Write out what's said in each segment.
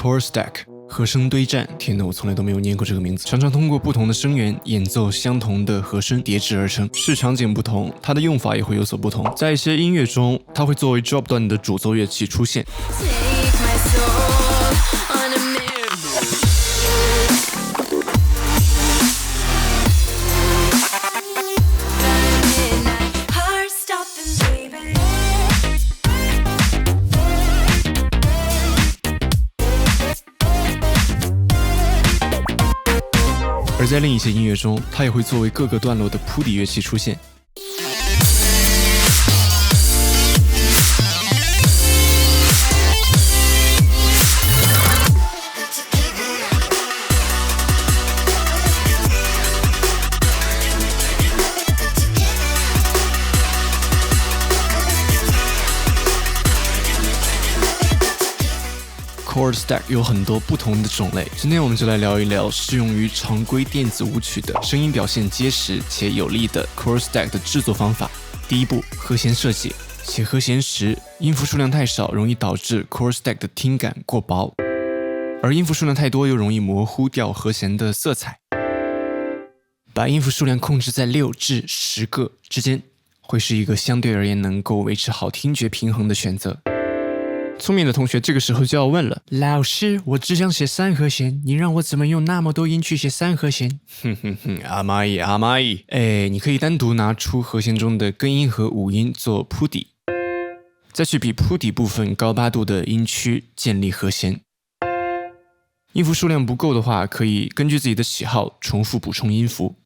Chord Stack 和声堆栈，天哪，我从来都没有念过这个名字。常常通过不同的声源演奏相同的和声叠制而成，视场景不同，它的用法也会有所不同。在一些音乐中，它会作为 drop 段的主奏乐器出现。而在另一些音乐中，它也会作为各个段落的铺底乐器出现。Chord Stack 有很多不同的种类，今天我们就来聊一聊适用于常规电子舞曲的声音表现结实且有力的 Chord Stack 的制作方法。第一步，和弦设计。写和弦时，音符数量太少，容易导致 Chord Stack 的听感过薄，而音符数量太多又容易模糊掉和弦的色彩。把音符数量控制在6至10个之间，会是一个相对而言能够维持好听觉平衡的选择。聪明的同学这个时候就要问了，老师，我只想写3和弦，你让我怎么用那么多音去写3和弦？阿妈姨，你可以单独拿出和弦中的根音和五音做铺底，再去比铺底部分高八度的音区建立和弦。音符数量不够的话，可以根据自己的喜好重复补充音符。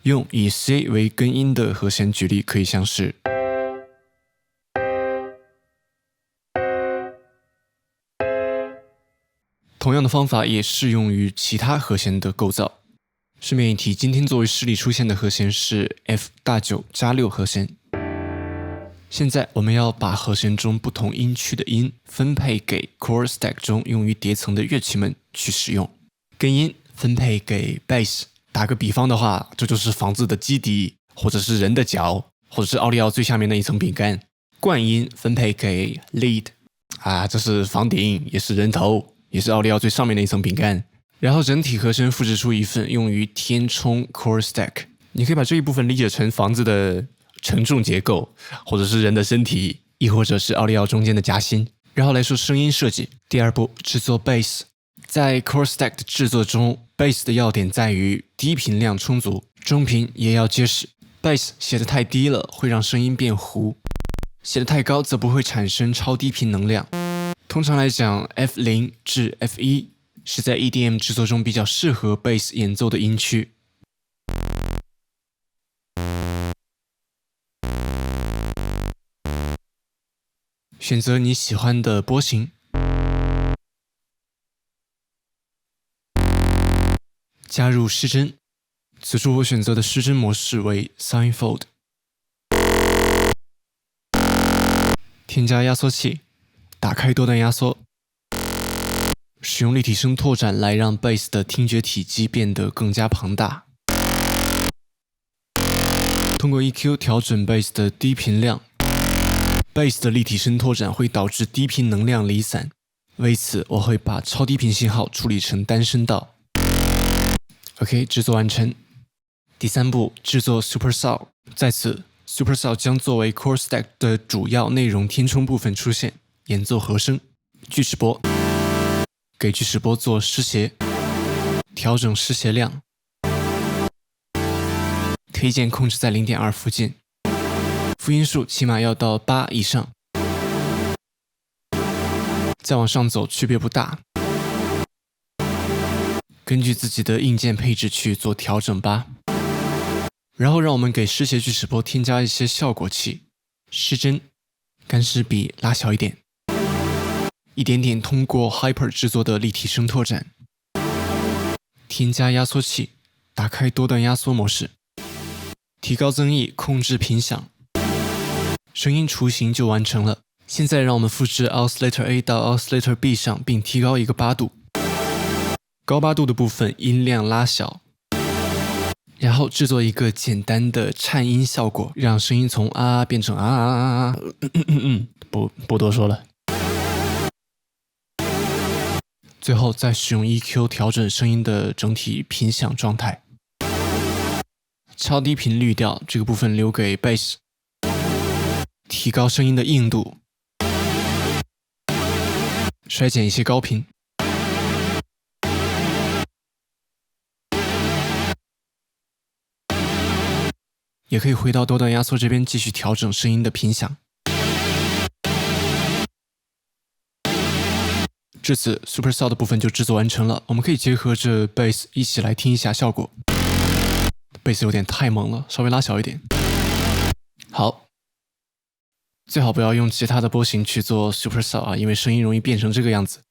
用以 C 为根音的和弦举例，可以像是同样的方法也适用于其他和弦的构造。顺便一提，今天作为示例出现的和弦是 F 大9加6和弦。现在我们要把和弦中不同音区的音分配给 Chord Stack 中用于叠层的乐器们去使用。根音分配给 Bass， 打个比方的话，这就是房子的基底，或者是人的脚，或者是奥利奥最下面那一层饼干。冠音分配给 Lead， 这是房顶，也是人头，也是奥利奥最上面的一层饼干。然后整体和声复制出一份用于填充 Chord Stack。你可以把这一部分理解成房子的承重结构，或者是人的身体，亦或者是奥利奥中间的夹心。然后来说声音设计。第二步，制作 Bass。在 Chord Stack 的制作中， Bass 的要点在于低频量充足，中频也要结实。Bass 写得太低了，会让声音变糊；写得太高，则不会产生超低频能量。通常来讲 ，F0 至 F1 是在 EDM 制作中比较适合 Bass 演奏的音区。选择你喜欢的波形，加入失真。此处我选择的失真模式为 Signfold。添加压缩器，打开多段压缩，使用立体声拓展来让 Bass 的听觉体积变得更加庞大。通过 EQ 调整 Bass 的低频量。Bass 的立体声拓展会导致低频能量离散，为此我会把超低频信号处理成单声道。OK， 制作完成。第三步，制作 Supersaw。在此 Supersaw 将作为 Chord Stack 的主要内容填充部分出现，演奏和声。锯齿波，给锯齿波做失谐，调整失谐量，推荐控制在 0.2 附近。复音数起码要到8以上，再往上走区别不大，根据自己的硬件配置去做调整吧。然后让我们给失谐锯齿波添加一些效果器，失真，干湿比拉小一点，一点点通过 Hyper 制作的立体声拓展，添加压缩器，打开多段压缩模式，提高增益，控制频响。声音雏形就完成了。现在让我们复制 Oscillator A 到 Oscillator B 上，并提高一个8度。高8度的部分音量拉小，然后制作一个简单的颤音效果，让声音从啊变成啊。不多说了。最后再使用 EQ 调整声音的整体频响状态。超低频滤调这个部分留给 Bass， 提高声音的硬度，衰减一些高频。也可以回到多段压缩这边继续调整声音的频响。至此 Super Saw 的部分就制作完成了，我们可以结合着 Bass 一起来听一下效果。Bass 有点太猛了，稍微拉小一点。好，最好不要用其他的波形去做 Super Saw 啊，因为声音容易变成这个样子。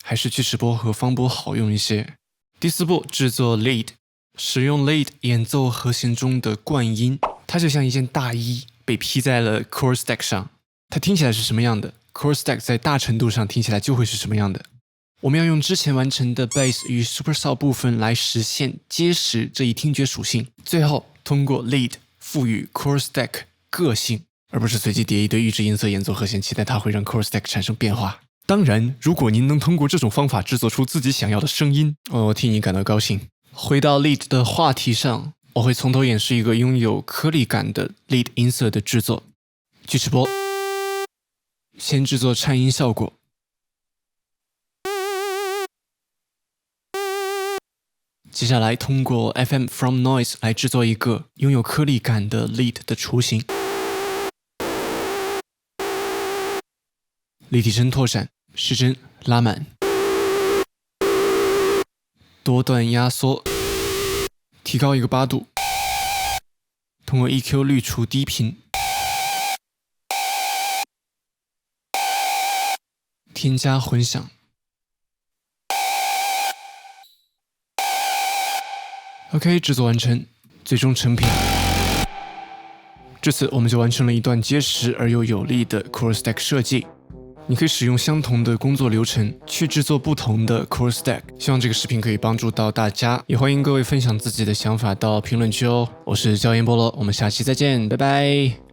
还是锯齿波和方波好用一些。第4步，制作 Lead， 使用 Lead 演奏和弦中的冠音，它就像一件大衣被披在了 Chord Stack 上，它听起来是什么样的 ，Chord Stack 在大程度上听起来就会是什么样的。我们要用之前完成的 Bass 与 Super Saw 部分来实现结实这一听觉属性，最后通过 Lead 赋予 Chord Stack 个性，而不是随机叠一堆预制音色演奏和弦，期待它会让 Chord Stack 产生变化。当然，如果您能通过这种方法制作出自己想要的声音，我替你感到高兴。回到 Lead 的话题上，我会从头演示一个拥有颗粒感的 Lead 音色的制作。锯齿波，先制作颤音效果。接下来通过 FM from Noise 来制作一个拥有颗粒感的 Lead 的雏形。立体声拓展，失真拉满，多段压缩，提高一个8度，通过 EQ 滤除低频，添加混响。OK， 制作完成，最终成品。至此，我们就完成了一段结实而又有力的 Chord Stack 设计。你可以使用相同的工作流程去制作不同的 Chord Stack。希望这个视频可以帮助到大家，也欢迎各位分享自己的想法到评论区哦。我是焦彦菠萝，我们下期再见，拜拜。